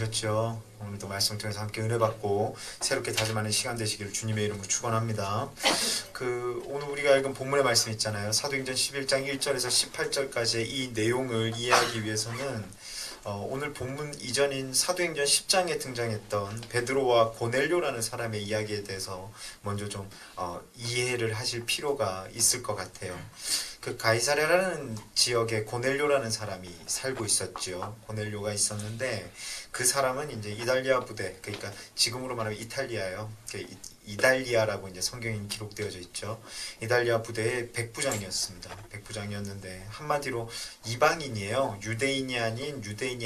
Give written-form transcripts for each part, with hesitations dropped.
보내셨죠? 오늘도 말씀을 통해서 함께 은혜 받고 새롭게 다짐하는 시간 되시기를 주님의 이름으로 축원합니다. 오늘 우리가 읽은 본문의 말씀 있잖아요. 사도행전 11장 1절에서 18절까지의 이 내용을 이해하기 위해서는 오늘 본문 이전인 사도행전 10장에 등장했던 베드로와 고넬료라는 사람의 이야기에 대해서 먼저 좀 이해를 하실 필요가 있을 것 같아요. 그 가이사랴라는 지역에 고넬료라는 사람이 살고 있었죠. 고넬료가 있었는데 그 사람은 이제 이달리아 부대, 그러니까 지금으로 말하면 이탈리아요. 이달리아라고 이제 성경에 기록되어져 있죠. 이달리아 부대의 백부장이었습니다. 백부장이었는데 한마디로 이방인이에요. 유대인이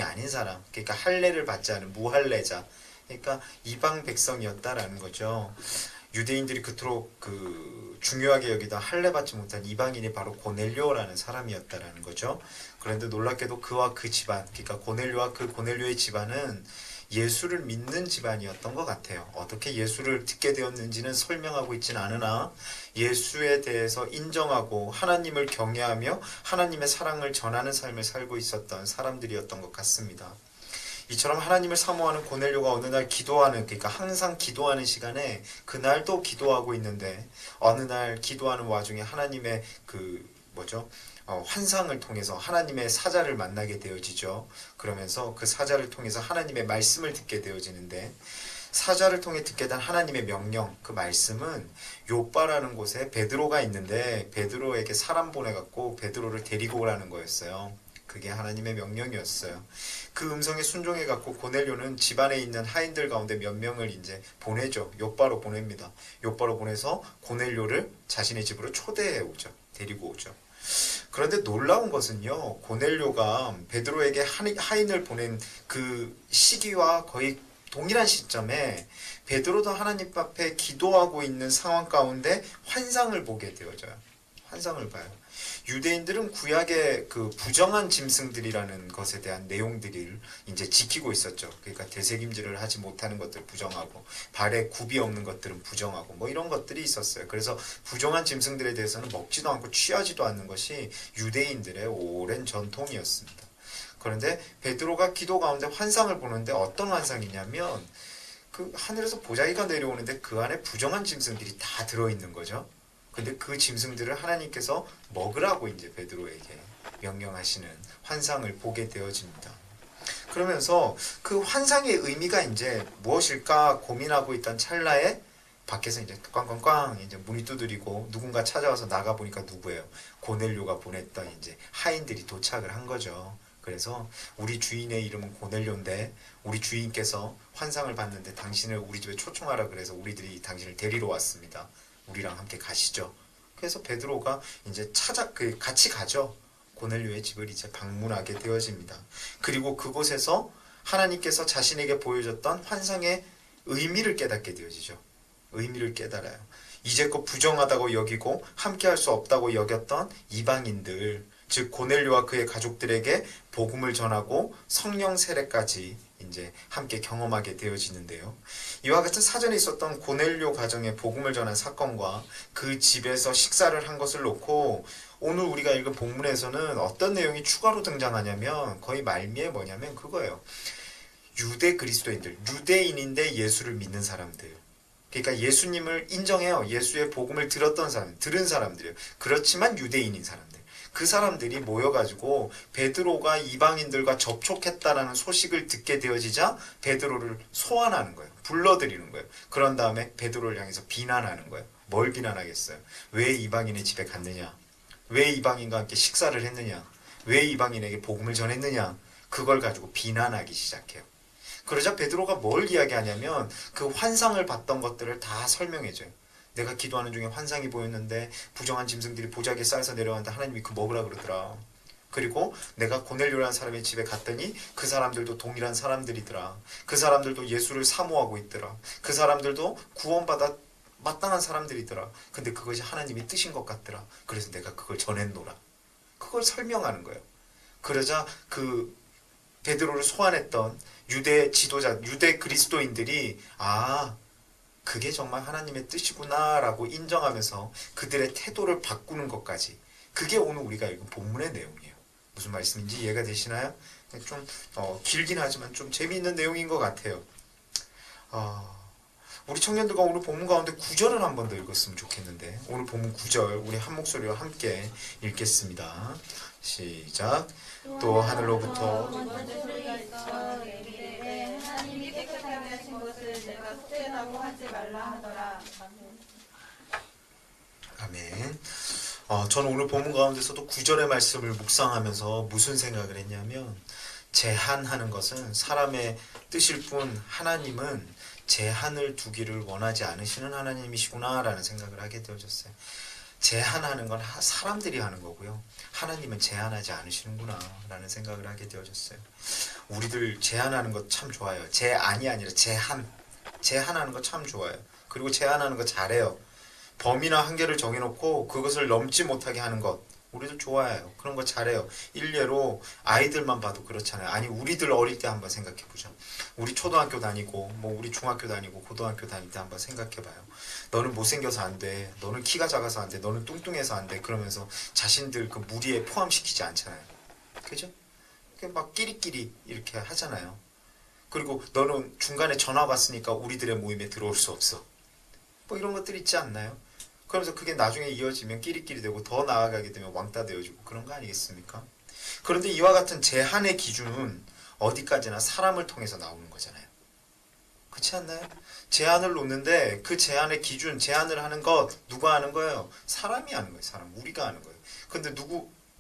아닌 사람. 그러니까 할례를 받지 않은 무할례자. 그러니까 이방 백성이었다라는 거죠. 유대인들이 그토록 중요하게 여기다 할례 받지 못한 이방인이 바로 고넬료라는 사람이었다라는 거죠. 그런데 놀랍게도 그와 그 집안, 그러니까 고넬료와 그 고넬료의 집안은 예수를 믿는 집안이었던 것 같아요. 어떻게 예수를 듣게 되었는지는 설명하고 있지는 않으나 예수에 대해서 인정하고 하나님을 경외하며 하나님의 사랑을 전하는 삶을 살고 있었던 사람들이었던 것 같습니다. 이처럼 하나님을 사모하는 고넬료가 어느 날 기도하는, 그러니까 항상 기도하는 시간에 그날도 기도하고 있는데 어느 날 기도하는 와중에 하나님의 환상을 통해서 하나님의 사자를 만나게 되어지죠. 그러면서 그 사자를 통해서 하나님의 말씀을 듣게 되어지는데 사자를 통해 듣게 된 하나님의 명령, 그 말씀은 요빠라는 곳에 베드로가 있는데 베드로에게 사람 보내갖고 베드로를 데리고 오라는 거였어요. 그게 하나님의 명령이었어요. 그 음성에 순종해갖고 고넬료는 집안에 있는 하인들 가운데 몇 명을 이제 보내죠. 요빠로 보냅니다. 요빠로 보내서 고넬료를 자신의 집으로 초대해 오죠. 데리고 오죠. 그런데 놀라운 것은요, 고넬료가 베드로에게 하인을 보낸 그 시기와 거의 동일한 시점에 베드로도 하나님 앞에 기도하고 있는 상황 가운데 환상을 보게 되어져요. 환상을 봐요. 유대인들은 구약의 그 부정한 짐승들이라는 것에 대한 내용들을 이제 지키고 있었죠. 그러니까 되새김질을 하지 못하는 것들 부정하고 발에 굽이 없는 것들은 부정하고 뭐 이런 것들이 있었어요. 그래서 부정한 짐승들에 대해서는 먹지도 않고 취하지도 않는 것이 유대인들의 오랜 전통이었습니다. 그런데 베드로가 기도 가운데 환상을 보는데 어떤 환상이냐면 그 하늘에서 보자기가 내려오는데 그 안에 부정한 짐승들이 다 들어있는 거죠. 근데 그 짐승들을 하나님께서 먹으라고 이제 베드로에게 명령하시는 환상을 보게 되어집니다. 그러면서 그 환상의 의미가 이제 무엇일까 고민하고 있던 찰나에 밖에서 이제 꽝꽝꽝 이제 문이 두드리고 누군가 찾아와서 나가 보니까 누구예요? 고넬료가 보냈던 이제 하인들이 도착을 한 거죠. 그래서 우리 주인의 이름은 고넬료인데 우리 주인께서 환상을 봤는데 당신을 우리 집에 초청하라 그래서 우리들이 당신을 데리러 왔습니다. 우리랑 함께 가시죠. 그래서 베드로가 이제 같이 가죠. 고넬료의 집을 이제 방문하게 되어집니다. 그리고 그곳에서 하나님께서 자신에게 보여줬던 환상의 의미를 깨닫게 되어지죠. 의미를 깨달아요. 이제껏 부정하다고 여기고 함께할 수 없다고 여겼던 이방인들, 즉 고넬료와 그의 가족들에게 복음을 전하고 성령 세례까지 이제 함께 경험하게 되어지는데요. 이와 같은 사전에 있었던 고넬료 가정의 복음을 전한 사건과 그 집에서 식사를 한 것을 놓고 오늘 우리가 읽은 본문에서는 어떤 내용이 추가로 등장하냐면 거의 말미에 뭐냐면 그거예요. 유대 그리스도인들, 유대인인데 예수를 믿는 사람들. 그러니까 예수님을 인정해요. 예수의 복음을 들은 사람들이에요. 그렇지만 유대인인 사람들. 그 사람들이 모여가지고 베드로가 이방인들과 접촉했다라는 소식을 듣게 되어지자 베드로를 소환하는 거예요. 불러들이는 거예요. 그런 다음에 베드로를 향해서 비난하는 거예요. 뭘 비난하겠어요? 왜 이방인의 집에 갔느냐? 왜 이방인과 함께 식사를 했느냐? 왜 이방인에게 복음을 전했느냐? 그걸 가지고 비난하기 시작해요. 그러자 베드로가 뭘 이야기하냐면 그 환상을 봤던 것들을 다 설명해줘요. 내가 기도하는 중에 환상이 보였는데 부정한 짐승들이 보자기에 쌓여서 내려왔는데 하나님이 그 먹으라 그러더라. 그리고 내가 고넬료라는 사람의 집에 갔더니 그 사람들도 동일한 사람들이더라. 그 사람들도 예수를 사모하고 있더라. 그 사람들도 구원받아 마땅한 사람들이더라. 근데 그것이 하나님의 뜻인 것 같더라. 그래서 내가 그걸 전했노라. 그걸 설명하는 거예요. 그러자 그 베드로를 소환했던 유대 지도자, 유대 그리스도인들이 그게 정말 하나님의 뜻이구나 라고 인정하면서 그들의 태도를 바꾸는 것까지, 그게 오늘 우리가 읽은 본문의 내용이에요. 무슨 말씀인지 이해가 되시나요? 좀 길긴 하지만 좀 재미있는 내용인 것 같아요. 우리 청년들과 오늘 본문 가운데 9절을 한 번 더 읽었으면 좋겠는데 오늘 본문 9절 우리 한 목소리로 함께 읽겠습니다. 시작. 또 하늘로부터 하나님이 깨끗하게 하신 것을 내가 속되다고 하지 말라 하더라. 아멘. 저는 오늘 본문 가운데서도 9절의 말씀을 묵상하면서 무슨 생각을 했냐면 제한하는 것은 사람의 뜻일 뿐 하나님은 제한을 두기를 원하지 않으시는 하나님이시구나 라는 생각을 하게 되어졌어요. 제한하는 건 사람들이 하는 거고요. 하나님은 제한하지 않으시는구나 라는 생각을 하게 되어졌어요. 우리들 제한하는 것 참 좋아요. 제한이 아니라 제한하는 거 참 좋아요. 그리고 제한하는 거 잘해요. 범위나 한계를 정해놓고 그것을 넘지 못하게 하는 것 우리들 좋아해요. 그런 거 잘해요. 일례로 아이들만 봐도 그렇잖아요. 아니 우리들 어릴 때 한번 생각해보자. 우리 초등학교 다니고 우리 중학교 다니고 고등학교 다닐 때 한번 생각해봐요. 너는 못생겨서 안 돼. 너는 키가 작아서 안 돼. 너는 뚱뚱해서 안 돼. 그러면서 자신들 그 무리에 포함시키지 않잖아요. 그죠? 막 끼리끼리 이렇게 하잖아요. 그리고 너는 중간에 전화가 왔으니까 우리들의 모임에 들어올 수 없어. 이런 것들 있지 않나요? 그러면서 그게 나중에 이어지면 끼리끼리 되고 더 나아가게 되면 왕따 되어지고 그런 거 아니겠습니까? 그런데 이와 같은 제한의 기준은 어디까지나 사람을 통해서 나오는 거잖아요. 그렇지 않나요? 제한을 놓는데 그 제한의 기준, 제한을 하는 것 누가 하는 거예요? 사람이 하는 거예요. 사람, 우리가 하는 거예요. 근데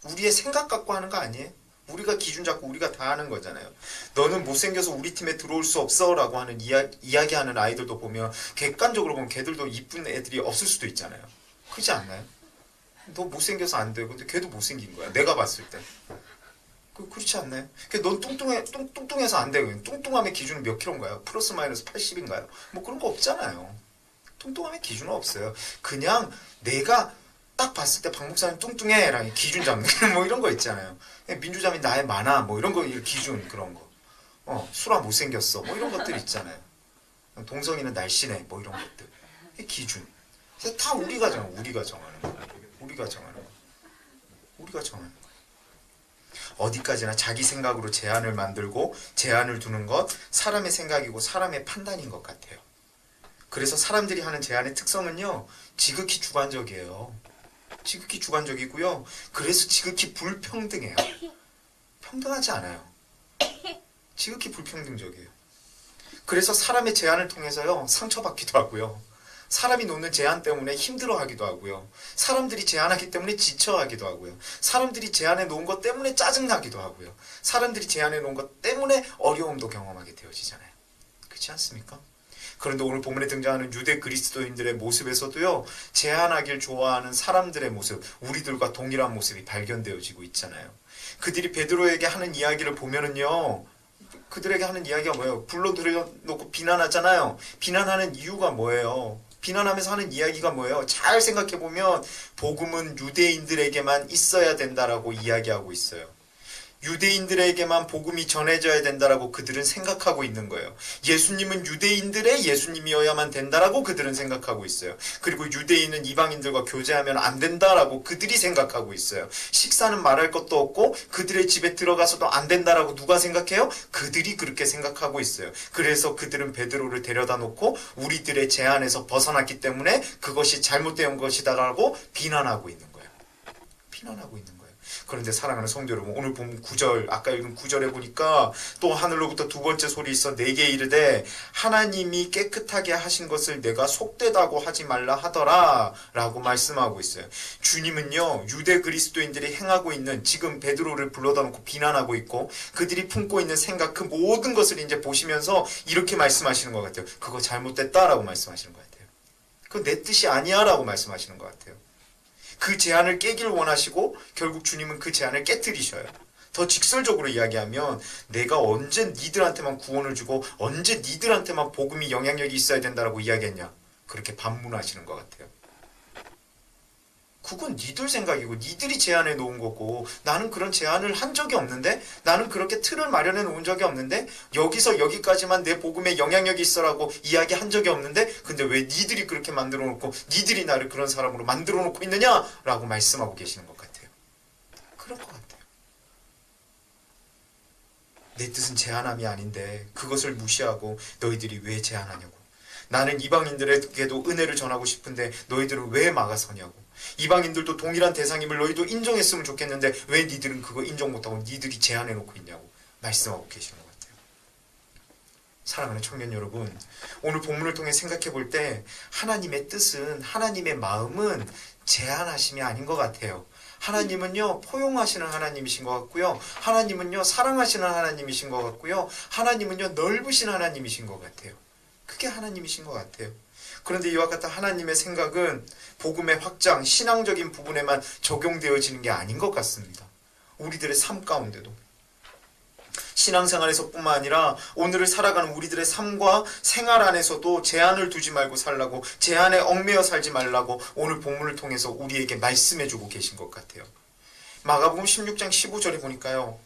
우리의 생각 갖고 하는 거 아니에요? 우리가 기준 잡고 우리가 다 하는 거잖아요. 너는 못생겨서 우리 팀에 들어올 수 없어 라고 하는 이야기하는 아이들도 보면 객관적으로 보면 걔들도 이쁜 애들이 없을 수도 있잖아요. 그렇지 않나요? 너 못생겨서 안 돼. 근데 걔도 못생긴 거야. 내가 봤을 때. 그렇지 않나요? 넌 뚱뚱해서 안 돼. 뚱뚱함의 기준은 몇 킬로인가요? 플러스 마이너스 80인가요? 그런 거 없잖아요. 뚱뚱함의 기준은 없어요. 그냥 내가 딱 봤을 때 박 목사님 뚱뚱해 라는 기준 잡는 이런 거 있잖아요. 민주자민 나이 많아 이런 거 기준 그런 거. 수라 못생겼어 이런 것들 있잖아요. 동성이는 날씬해 이런 것들 기준. 다 우리가 정하는 거. 우리가 정하는 거. 어디까지나 자기 생각으로 제한을 만들고 제한을 두는 것 사람의 생각이고 사람의 판단인 것 같아요. 그래서 사람들이 하는 제한의 특성은요 지극히 주관적이에요. 지극히 주관적이고요. 그래서 지극히 불평등해요. 평등하지 않아요. 지극히 불평등적이에요. 그래서 사람의 제한을 통해서요 상처받기도 하고요. 사람이 놓는 제한 때문에 힘들어하기도 하고요. 사람들이 제한하기 때문에 지쳐하기도 하고요. 사람들이 제한해 놓은 것 때문에 짜증나기도 하고요. 사람들이 제한해 놓은 것 때문에 어려움도 경험하게 되어지잖아요. 그렇지 않습니까? 그런데 오늘 본문에 등장하는 유대 그리스도인들의 모습에서도요 제한하길 좋아하는 사람들의 모습, 우리들과 동일한 모습이 발견되어지고 있잖아요. 그들이 베드로에게 하는 이야기를 보면은요 그들에게 하는 이야기가 뭐예요? 불러들여놓고 비난하잖아요. 비난하는 이유가 뭐예요? 비난하면서 하는 이야기가 뭐예요? 잘 생각해보면 복음은 유대인들에게만 있어야 된다라고 이야기하고 있어요. 유대인들에게만 복음이 전해져야 된다라고 그들은 생각하고 있는 거예요. 예수님은 유대인들의 예수님이어야만 된다라고 그들은 생각하고 있어요. 그리고 유대인은 이방인들과 교제하면 안 된다라고 그들이 생각하고 있어요. 식사는 말할 것도 없고 그들의 집에 들어가서도 안 된다라고 누가 생각해요? 그들이 그렇게 생각하고 있어요. 그래서 그들은 베드로를 데려다 놓고 우리들의 제한에서 벗어났기 때문에 그것이 잘못된 것이다라고 비난하고 있는 거예요. 비난하고 있는 거예요. 그런데 사랑하는 성도 여러분, 오늘 보면 9절, 아까 읽은 9절에 보니까 또 하늘로부터 두 번째 소리 있어 내게 이르되 하나님이 깨끗하게 하신 것을 내가 속되다고 하지 말라 하더라 라고 말씀하고 있어요. 주님은요 유대 그리스도인들이 행하고 있는 지금 베드로를 불러다 놓고 비난하고 있고 그들이 품고 있는 생각 그 모든 것을 이제 보시면서 이렇게 말씀하시는 것 같아요. 그거 잘못됐다라고 말씀하시는 것 같아요. 그거 내 뜻이 아니야 라고 말씀하시는 것 같아요. 그 제한을 깨길 원하시고 결국 주님은 그 제한을 깨뜨리셔요. 더 직설적으로 이야기하면 내가 언제 니들한테만 구원을 주고 언제 니들한테만 복음이 영향력이 있어야 된다라고 이야기했냐. 그렇게 반문하시는 것 같아요. 그건 니들 생각이고 니들이 제안해 놓은 거고 나는 그런 제안을 한 적이 없는데 나는 그렇게 틀을 마련해 놓은 적이 없는데 여기서 여기까지만 내 복음에 영향력이 있어라고 이야기한 적이 없는데 근데 왜 니들이 그렇게 만들어 놓고 니들이 나를 그런 사람으로 만들어 놓고 있느냐라고 말씀하고 계시는 것 같아요. 그런 것 같아요. 내 뜻은 제한함이 아닌데 그것을 무시하고 너희들이 왜 제한하냐고. 나는 이방인들에게도 은혜를 전하고 싶은데 너희들은 왜 막아서냐고. 이방인들도 동일한 대상임을 너희도 인정했으면 좋겠는데 왜 니들은 그거 인정 못하고 니들이 제한해놓고 있냐고 말씀하고 계시는 것 같아요. 사랑하는 청년 여러분, 오늘 본문을 통해 생각해 볼 때 하나님의 뜻은, 하나님의 마음은 제한하심이 아닌 것 같아요. 하나님은요, 포용하시는 하나님이신 것 같고요. 하나님은요, 사랑하시는 하나님이신 것 같고요. 하나님은요, 넓으신 하나님이신 것 같아요. 그게 하나님이신 것 같아요. 그런데 이와 같은 하나님의 생각은 복음의 확장, 신앙적인 부분에만 적용되어지는 게 아닌 것 같습니다. 우리들의 삶 가운데도. 신앙생활에서 뿐만 아니라 오늘을 살아가는 우리들의 삶과 생활 안에서도 제한을 두지 말고 살라고, 제한에 얽매여 살지 말라고 오늘 본문을 통해서 우리에게 말씀해주고 계신 것 같아요. 마가복음 16장 15절에 보니까요,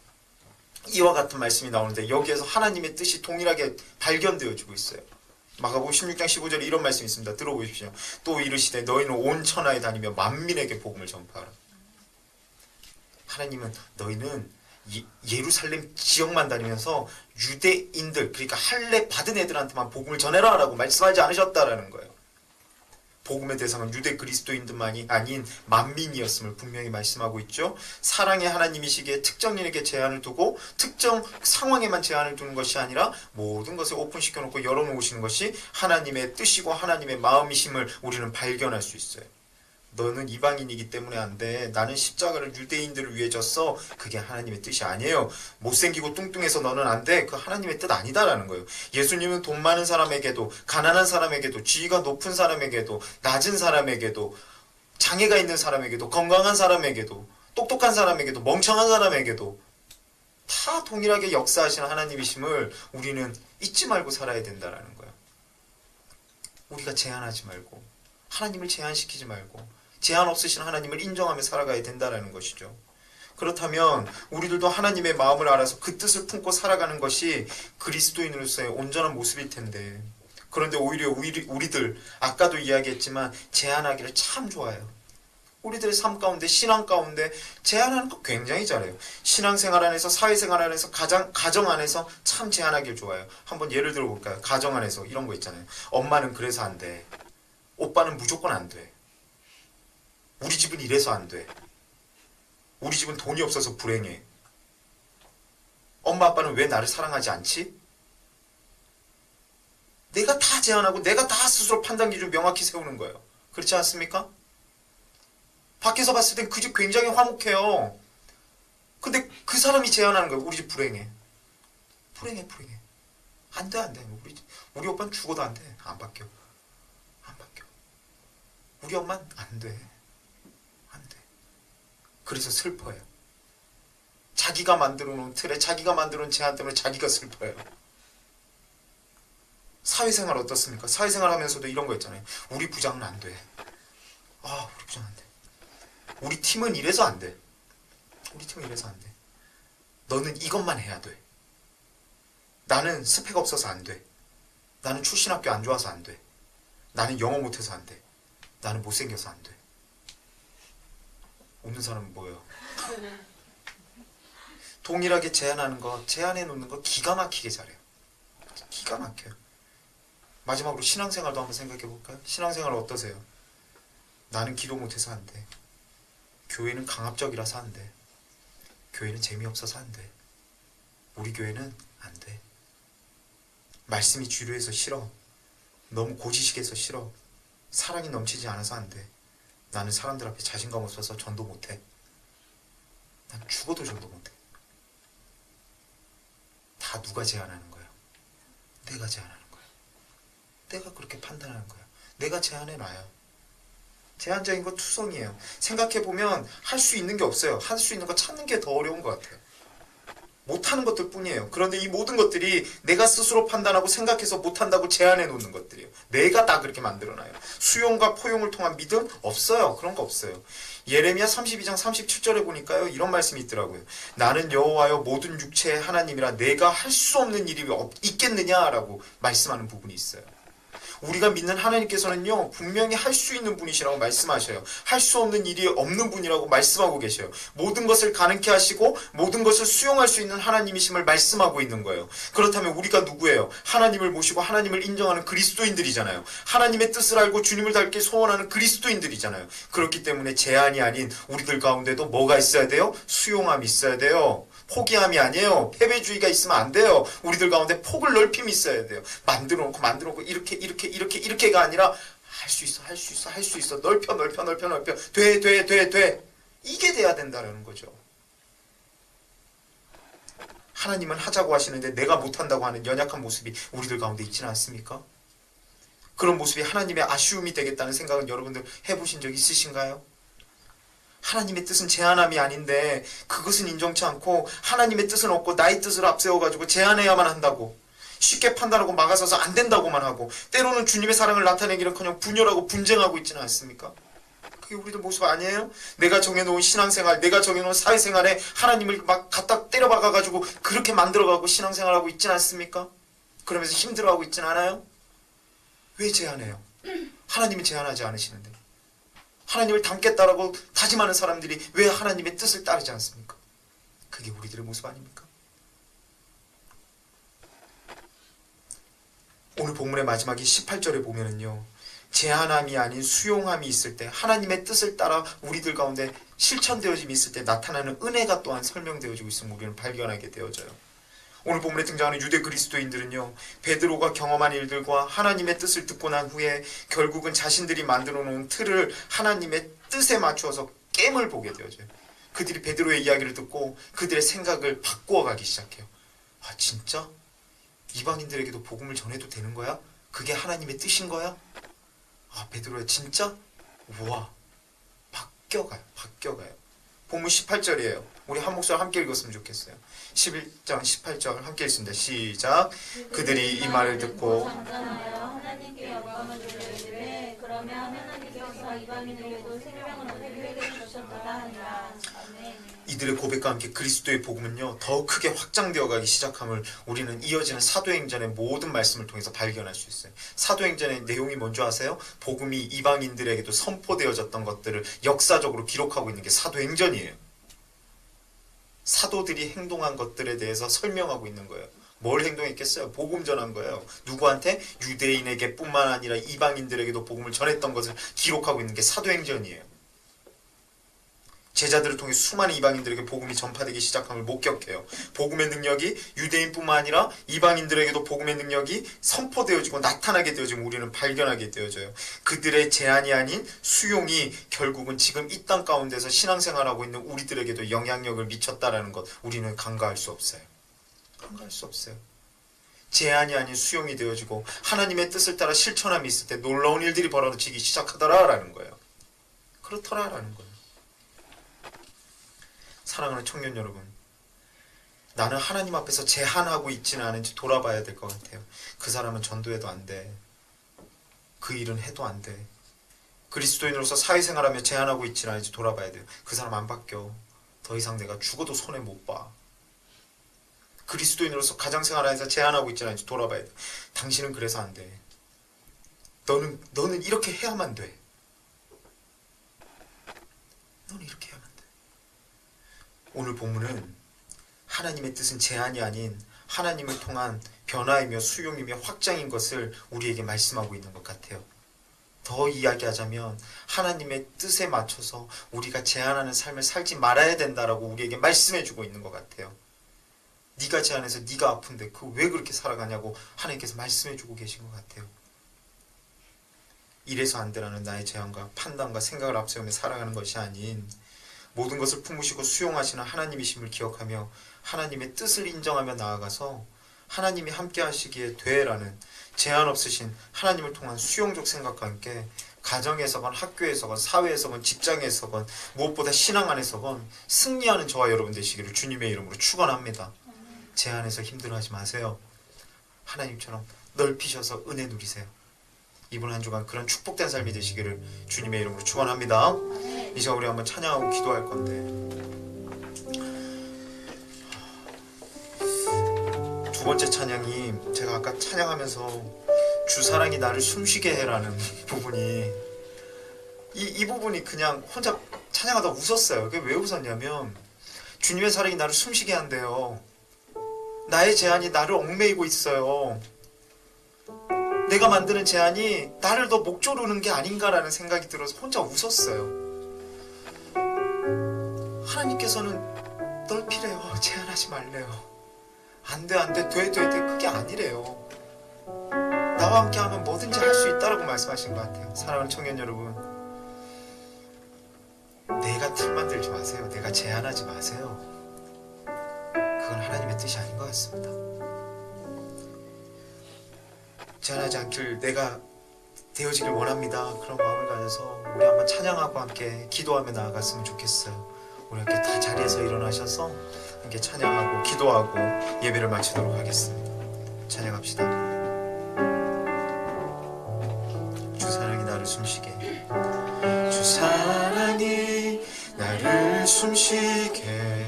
이와 같은 말씀이 나오는데 여기에서 하나님의 뜻이 동일하게 발견되어지고 있어요. 마가복음 16장 15절에 이런 말씀이 있습니다. 들어보십시오. 또 이르시되 너희는 온 천하에 다니며 만민에게 복음을 전파하라. 하나님은 너희는 예루살렘 지역만 다니면서 유대인들, 그러니까 할례 받은 애들한테만 복음을 전해라 라고 말씀하지 않으셨다라는 거예요. 복음의 대상은 유대 그리스도인들만이 아닌 만민이었음을 분명히 말씀하고 있죠. 사랑의 하나님이시기에 특정인에게 제한을 두고 특정 상황에만 제한을 두는 것이 아니라 모든 것을 오픈시켜놓고 열어놓으시는 것이 하나님의 뜻이고 하나님의 마음이심을 우리는 발견할 수 있어요. 너는 이방인이기 때문에 안 돼. 나는 십자가를 유대인들을 위해 졌어. 그게 하나님의 뜻이 아니에요. 못생기고 뚱뚱해서 너는 안 돼. 그 하나님의 뜻 아니다라는 거예요. 예수님은 돈 많은 사람에게도, 가난한 사람에게도, 지위가 높은 사람에게도, 낮은 사람에게도, 장애가 있는 사람에게도, 건강한 사람에게도, 똑똑한 사람에게도, 멍청한 사람에게도 다 동일하게 역사하시는 하나님이심을 우리는 잊지 말고 살아야 된다라는 거예요. 우리가 제한하지 말고, 하나님을 제한시키지 말고, 제한 없으신 하나님을 인정하며 살아가야 된다는 것이죠. 그렇다면 우리들도 하나님의 마음을 알아서 그 뜻을 품고 살아가는 것이 그리스도인으로서의 온전한 모습일 텐데, 그런데 오히려 우리들 아까도 이야기했지만 제한하기를 참 좋아해요. 우리들의 삶 가운데, 신앙 가운데 제한하는 거 굉장히 잘해요. 신앙생활 안에서, 사회생활 안에서, 가정 안에서 참 제한하기를 좋아해요. 한번 예를 들어볼까요? 가정 안에서 이런 거 있잖아요. 엄마는 그래서 안 돼. 오빠는 무조건 안 돼. 우리 집은 이래서 안 돼. 우리 집은 돈이 없어서 불행해. 엄마 아빠는 왜 나를 사랑하지 않지? 내가 다 제한하고 내가 다 스스로 판단 기준 명확히 세우는 거예요. 그렇지 않습니까? 밖에서 봤을 땐 그 집 굉장히 화목해요. 근데 그 사람이 제한하는 거예요. 우리 집 불행해. 불행해. 안 돼. 우리 오빠는 죽어도 안 돼. 안 바뀌어. 우리 엄마는 안 돼. 그래서 슬퍼요. 자기가 만들어 놓은 틀에, 자기가 만들어 놓은 제한 때문에 자기가 슬퍼요. 사회생활 어떻습니까? 사회생활 하면서도 이런 거 있잖아요. 우리 부장은 안 돼. 우리 부장 안 돼. 우리 팀은 이래서 안 돼. 너는 이것만 해야 돼. 나는 스펙 없어서 안 돼. 나는 출신 학교 안 좋아서 안 돼. 나는 영어 못해서 안 돼. 나는 못생겨서 안 돼. 웃는 사람은 뭐예요? 동일하게 제한하는 거, 제한해 놓는 거 기가 막히게 잘해요. 기가 막혀요. 마지막으로 신앙생활도 한번 생각해 볼까요? 신앙생활 어떠세요? 나는 기도 못해서 안 돼. 교회는 강압적이라서 안 돼. 교회는 재미없어서 안 돼. 우리 교회는 안 돼. 말씀이 주류해서 싫어. 너무 고지식해서 싫어. 사랑이 넘치지 않아서 안 돼. 나는 사람들 앞에 자신감 없어서 전도 못해. 난 죽어도 전도 못해. 다 누가 제한하는 거야? 내가 제한하는 거야. 내가 그렇게 판단하는 거야. 내가 제한해놔요. 제한적인 거 투성이에요. 생각해보면 할 수 있는 게 없어요. 할 수 있는 거 찾는 게 더 어려운 것 같아요. 못하는 것들 뿐이에요. 그런데 이 모든 것들이 내가 스스로 판단하고 생각해서 못한다고 제한해 놓는 것들이에요. 내가 다 그렇게 만들어놔요. 수용과 포용을 통한 믿음? 없어요. 그런 거 없어요. 예레미야 32장 37절에 보니까요, 이런 말씀이 있더라고요. 나는 여호와여 모든 육체의 하나님이라 내가 할 수 없는 일이 있겠느냐라고 말씀하는 부분이 있어요. 우리가 믿는 하나님께서는요, 분명히 할 수 있는 분이시라고 말씀하셔요. 할 수 없는 일이 없는 분이라고 말씀하고 계셔요. 모든 것을 가능케 하시고 모든 것을 수용할 수 있는 하나님이심을 말씀하고 있는 거예요. 그렇다면 우리가 누구예요? 하나님을 모시고 하나님을 인정하는 그리스도인들이잖아요. 하나님의 뜻을 알고 주님을 닮게 소원하는 그리스도인들이잖아요. 그렇기 때문에 제한이 아닌 우리들 가운데도 뭐가 있어야 돼요? 수용함이 있어야 돼요. 포기함이 아니에요. 패배주의가 있으면 안 돼요. 우리들 가운데 폭을 넓힘이 있어야 돼요. 만들어 놓고 이렇게가 아니라 할 수 있어. 넓혀. 돼. 이게 돼야 된다는 거죠. 하나님은 하자고 하시는데 내가 못한다고 하는 연약한 모습이 우리들 가운데 있지는 않습니까? 그런 모습이 하나님의 아쉬움이 되겠다는 생각은 여러분들 해보신 적 있으신가요? 하나님의 뜻은 제한함이 아닌데 그것은 인정치 않고 하나님의 뜻은 없고 나의 뜻을 앞세워가지고 제한해야만 한다고 쉽게 판단하고 막아서서 안 된다고만 하고 때로는 주님의 사랑을 나타내기는커녕 분열하고 분쟁하고 있지는 않습니까? 그게 우리들 모습 아니에요? 내가 정해놓은 신앙생활, 내가 정해놓은 사회생활에 하나님을 막 갖다 때려박아가지고 그렇게 만들어가고 신앙생활하고 있지는 않습니까? 그러면서 힘들어하고 있지는 않아요? 왜 제한해요? 하나님이 제한하지 않으시는데. 하나님을 닮겠다라고 다짐하는 사람들이 왜 하나님의 뜻을 따르지 않습니까? 그게 우리들의 모습 아닙니까? 오늘 본문의 마지막이 18절에 보면은요. 제한함이 아닌 수용함이 있을 때 하나님의 뜻을 따라 우리들 가운데 실천되어짐이 있을 때 나타나는 은혜가 또한 설명되어지고 있음을 우리는 발견하게 되어져요. 오늘 본문에 등장하는 유대 그리스도인들은요. 베드로가 경험한 일들과 하나님의 뜻을 듣고 난 후에 결국은 자신들이 만들어 놓은 틀을 하나님의 뜻에 맞추어서 깸을 보게 되어져요. 그들이 베드로의 이야기를 듣고 그들의 생각을 바꾸어 가기 시작해요. 아 진짜? 이방인들에게도 복음을 전해도 되는 거야? 그게 하나님의 뜻인 거야? 아 베드로야 진짜? 우와 바뀌어가요. 본문 18절이에요. 우리 한 목소리 함께 읽었으면 좋겠어요. 11장 18절 함께 읽습니다. 시작. 그들이 이 말을 듣고 하나님께 영광을 돌리되 그러면 하나님께서 이방인에게도 생명을 얻게 해주셨도다 하니라. 아멘. 이들의 고백과 함께 그리스도의 복음은요 더 크게 확장되어 가기 시작함을 우리는 이어지는 사도행전의 모든 말씀을 통해서 발견할 수 있어요. 사도행전의 내용이 뭔지 아세요? 복음이 이방인들에게도 선포되어졌던 것들을 역사적으로 기록하고 있는 게 사도행전이에요. 사도들이 행동한 것들에 대해서 설명하고 있는 거예요. 뭘 행동했겠어요? 복음 전한 거예요. 누구한테? 유대인에게 뿐만 아니라 이방인들에게도 복음을 전했던 것을 기록하고 있는 게 사도행전이에요. 제자들을 통해 수많은 이방인들에게 복음이 전파되기 시작함을 목격해요. 복음의 능력이 유대인뿐만 아니라 이방인들에게도 복음의 능력이 선포되어지고 나타나게 되어지면 우리는 발견하게 되어져요. 그들의 제한이 아닌 수용이 결국은 지금 이 땅 가운데서 신앙생활하고 있는 우리들에게도 영향력을 미쳤다라는 것 우리는 간과할 수 없어요. 간과할 수 없어요. 제한이 아닌 수용이 되어지고 하나님의 뜻을 따라 실천함이 있을 때 놀라운 일들이 벌어지기 시작하더라라는 거예요. 그렇더라라는 거예요. 사랑하는 청년 여러분, 나는 하나님 앞에서 제한하고 있지는 않은지 돌아봐야 될 것 같아요. 그 사람은 전도해도 안 돼. 그 일은 해도 안 돼. 그리스도인으로서 사회생활하며 제한하고 있지는 않은지 돌아봐야 돼요. 그 사람 안 바뀌어. 더 이상 내가 죽어도 손해 못 봐. 그리스도인으로서 가정생활에서 제한하고 있지는 않은지 돌아봐야 돼. 당신은 그래서 안 돼. 너는 이렇게 해야만 돼. 너는 이렇게 해야만 돼. 오늘 본문은 하나님의 뜻은 제한이 아닌 하나님을 통한 변화이며 수용이며 확장인 것을 우리에게 말씀하고 있는 것 같아요. 더 이야기하자면 하나님의 뜻에 맞춰서 우리가 제한하는 삶을 살지 말아야 된다라고 우리에게 말씀해주고 있는 것 같아요. 네가 제한해서 네가 아픈데 그 왜 그렇게 살아가냐고 하나님께서 말씀해주고 계신 것 같아요. 이래서 안 되라는 나의 제한과 판단과 생각을 앞세우며 살아가는 것이 아닌 모든 것을 품으시고 수용하시는 하나님이심을 기억하며 하나님의 뜻을 인정하며 나아가서 하나님이 함께 하시기에 되라는 제한 없으신 하나님을 통한 수용적 생각과 함께 가정에서건 학교에서건 사회에서건 직장에서건 무엇보다 신앙 안에서건 승리하는 저와 여러분 되시기를 주님의 이름으로 축원합니다. 제한해서 힘들어하지 마세요. 하나님처럼 넓히셔서 은혜 누리세요. 이번 한 주간 그런 축복된 삶이 되시기를 주님의 이름으로 축원합니다. 이제 우리 한번 찬양하고 기도할 건데 두 번째 찬양이 제가 아까 찬양하면서 주 사랑이 나를 숨쉬게 해라는 부분이 이 부분이 그냥 혼자 찬양하다 웃었어요. 그게 왜 웃었냐면 주님의 사랑이 나를 숨쉬게 한대요. 나의 제한이 나를 얽매이고 있어요. 내가 만드는 제한이 나를 더 목조르는 게 아닌가라는 생각이 들어서 혼자 웃었어요. 하나님께서는 넓히래요. 제한하지 말래요. 안돼 안돼 돼 그게 아니래요. 나와 함께 하면 뭐든지 할 수 있다라고 말씀하신 것 같아요. 사랑하는 청년 여러분, 내가 틀 만들지 마세요. 내가 제한하지 마세요. 그건 하나님의 뜻이 아닌 것 같습니다. 제한하지 않길 내가 되어지길 원합니다. 그런 마음을 가져서 우리 한번 찬양하고 함께 기도하며 나아갔으면 좋겠어요. 우리 함께 다 자리에서 일어나셔서 함께 찬양하고 기도하고 예배를 마치도록 하겠습니다. 찬양합시다. 주 사랑이 나를 숨쉬게, 주 사랑이 나를 숨쉬게 해.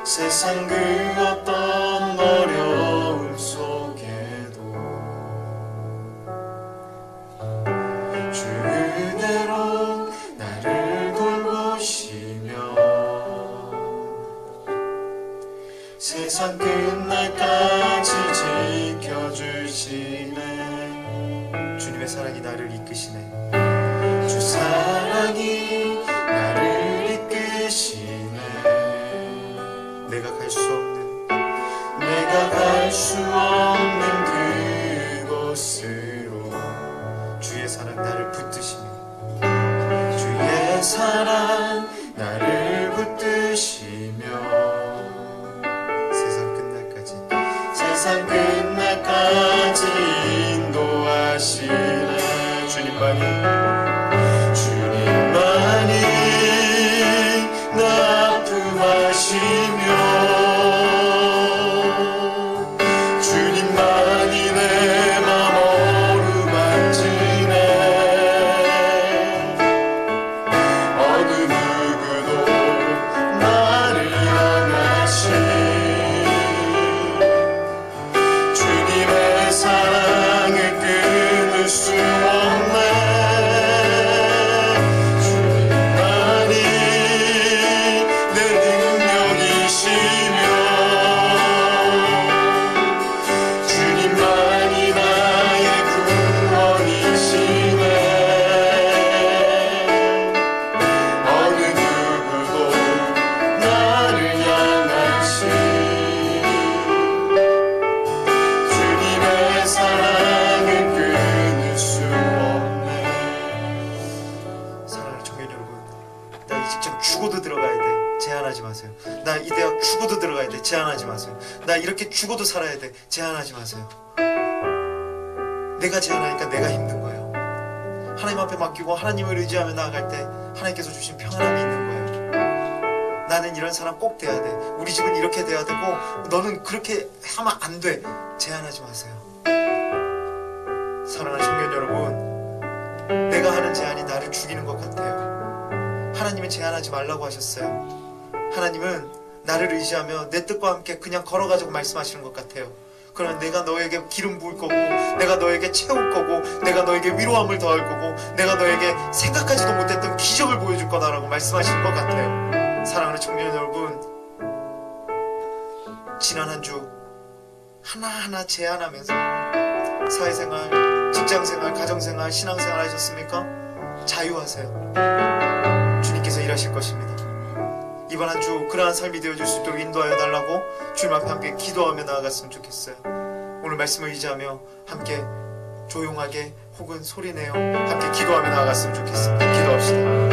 세상 그 어떤 어려움 속에도 주 은혜로 나를 돌보시며 세상 끝날까지 지켜주시네. 주님의 사랑이 나를 이끄시네. 주 사랑이 나를 이끄시네. 내가 갈 수 없는 그곳으로 주의 사랑 나를 붙드시며 주의 사랑 나를 붙드시며 세상 끝날까지 인도하시네. 주님만이 나 아픔하시며 주님만이 내 맘 어루만지네. 어느 누구도 나를 향하시 주님의 사랑을 끊을 수 없네. 나 이 대학 죽어도 들어가야 돼. 제한하지 마세요. 나 이렇게 죽어도 살아야 돼. 제한하지 마세요. 내가 제한하니까 내가 힘든 거예요. 하나님 앞에 맡기고 하나님을 의지하며 나아갈 때 하나님께서 주신 평안함이 있는 거예요. 나는 이런 사람 꼭 돼야 돼. 우리 집은 이렇게 돼야 되고 너는 그렇게 하면 안 돼. 제한하지 마세요. 사랑하는 청년 여러분, 내가 하는 제한이 나를 죽이는 것 같아요. 하나님은 제한하지 말라고 하셨어요. 하나님은 나를 의지하며 내 뜻과 함께 그냥 걸어가자고 말씀하시는 것 같아요. 그러면 내가 너에게 기름 부을 거고, 내가 너에게 채울 거고, 내가 너에게 위로함을 더할 거고, 내가 너에게 생각하지도 못했던 기적을 보여줄 거다라고 말씀하시는 것 같아요. 사랑하는 청년 여러분, 지난 한 주 하나하나 제한하면서 사회생활, 직장생활, 가정생활, 신앙생활 하셨습니까? 자유하세요. 주님께서 일하실 것입니다. 이번 한 주 그러한 삶이 되어줄 수 있도록 인도하여 달라고 주님 앞에 함께 기도하며 나아갔으면 좋겠어요. 오늘 말씀을 의지하며 함께 조용하게 혹은 소리내어 함께 기도하며 나아갔으면 좋겠습니다. 기도합시다.